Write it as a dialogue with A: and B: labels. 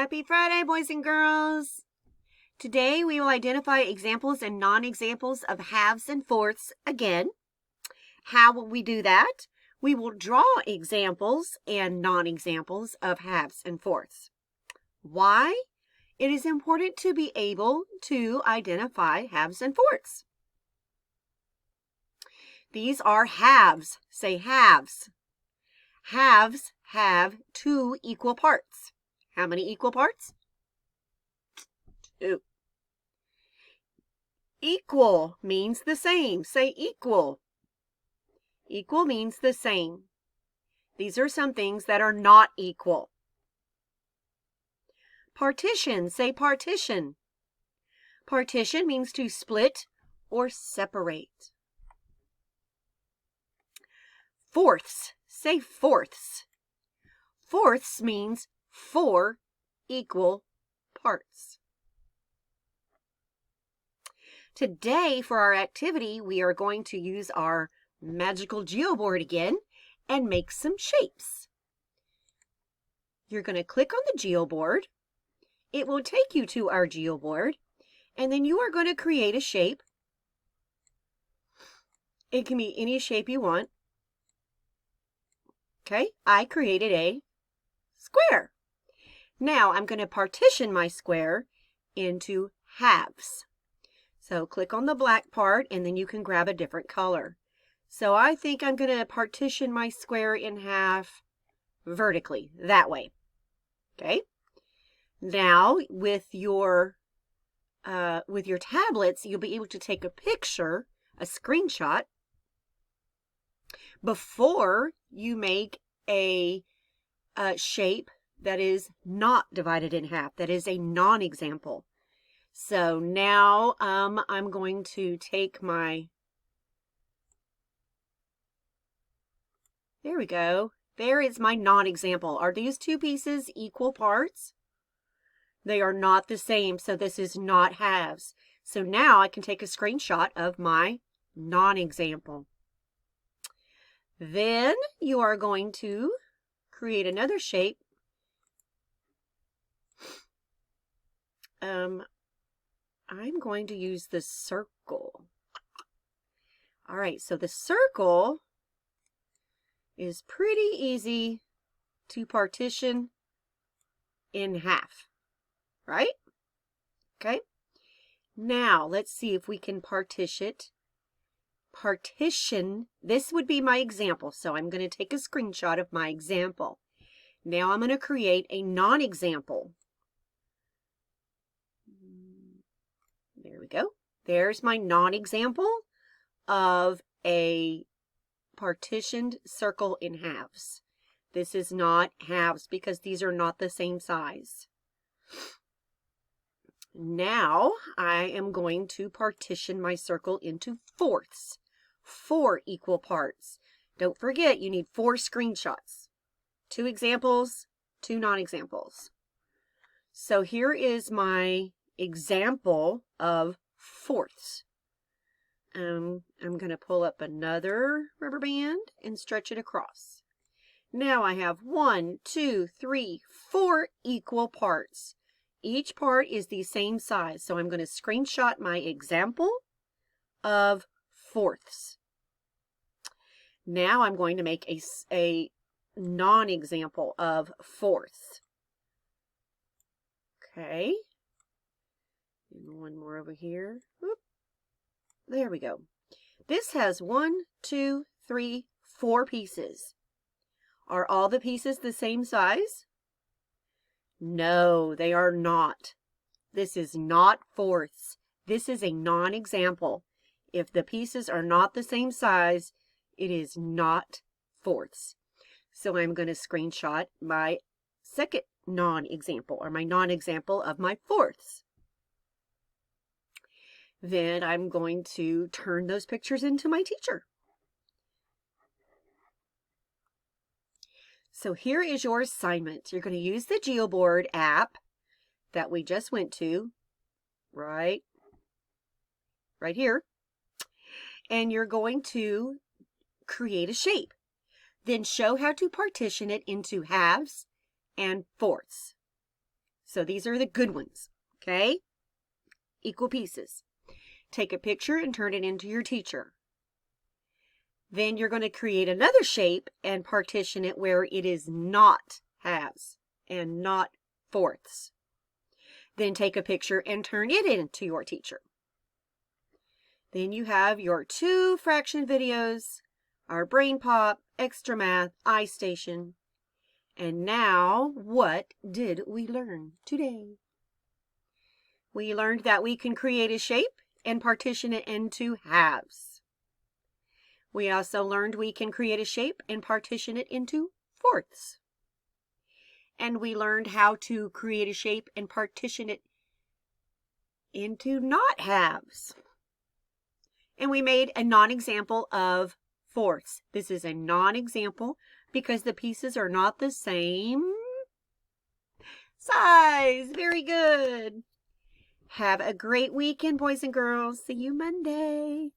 A: Happy Friday, boys and girls! Today we will identify examples and non-examples of halves and fourths again. How will we do that? We will draw examples and non-examples of halves and fourths. Why? It is important to be able to identify halves and fourths. These are halves. Say halves. Halves have two equal parts. How many equal parts? Two. Equal means the same. Say equal. Equal means the same. These are some things that are not equal. Partition. Say partition. Partition means to split or separate. Fourths. Say fourths. Fourths means four equal parts. Today, for our activity, we are going to use our magical geoboard again and make some shapes. You're going to click on the geoboard. It will take you to our geoboard, and then you are going to create a shape. It can be any shape you want. Okay, I created a square. Now I'm going to partition my square into halves. So click on the black part and then you can grab a different color. So I think I'm going to partition my square in half vertically, that way. Okay. Now with your tablets, you'll be able to take a picture, a screenshot, before you make a shape that is not divided in half. That is a non-example. So now I'm going to take my, there we go. There is my non-example. Are these two pieces equal parts? They are not the same, so this is not halves. So now I can take a screenshot of my non-example. Then you are going to create another shape. I'm going to use the circle. All right, so the circle is pretty easy to partition in half, right? Okay. Now let's see if we can partition. This would be my example. So I'm going to take a screenshot of my example. Now I'm going to create a non-example. There we go. There's my non-example of a partitioned circle in halves. This is not halves because these are not the same size. Now I am going to partition my circle into fourths. 4 equal parts. Don't forget, you need 4 screenshots. 2 examples, 2 non-examples. So here is my example of fourths. I'm going to pull up another rubber band and stretch it across. Now I have 1, 2, 3, 4 equal parts. Each part is the same size, so I'm going to screenshot my example of fourths. Now I'm going to make a non-example of fourths. Okay. And one more over here. Whoop. There we go. This has 1, 2, 3, 4 pieces. Are all the pieces the same size? No, they are not. This is not fourths. This is a non-example. If the pieces are not the same size, it is not fourths. So I'm going to screenshot my second non-example, or my non-example of my fourths. Then I'm going to turn those pictures into my teacher. So here is your assignment. You're going to use the Geoboard app that we just went to, right here. And you're going to create a shape. Then show how to partition it into halves and fourths. So these are the good ones, okay? Equal pieces. Take a picture and turn it into your teacher. Then you're going to create another shape and partition it where it is not halves and not fourths. Then take a picture and turn it into your teacher. Then you have your 2 fraction videos, our Brain Pop, Extra Math, iStation. And now, what did we learn today? We learned that we can create a shape and partition it into halves. We also learned we can create a shape and partition it into fourths. And we learned how to create a shape and partition it into not halves. And we made a non-example of fourths. This is a non-example because the pieces are not the same size. Very good. Have a great weekend, boys and girls. See you Monday.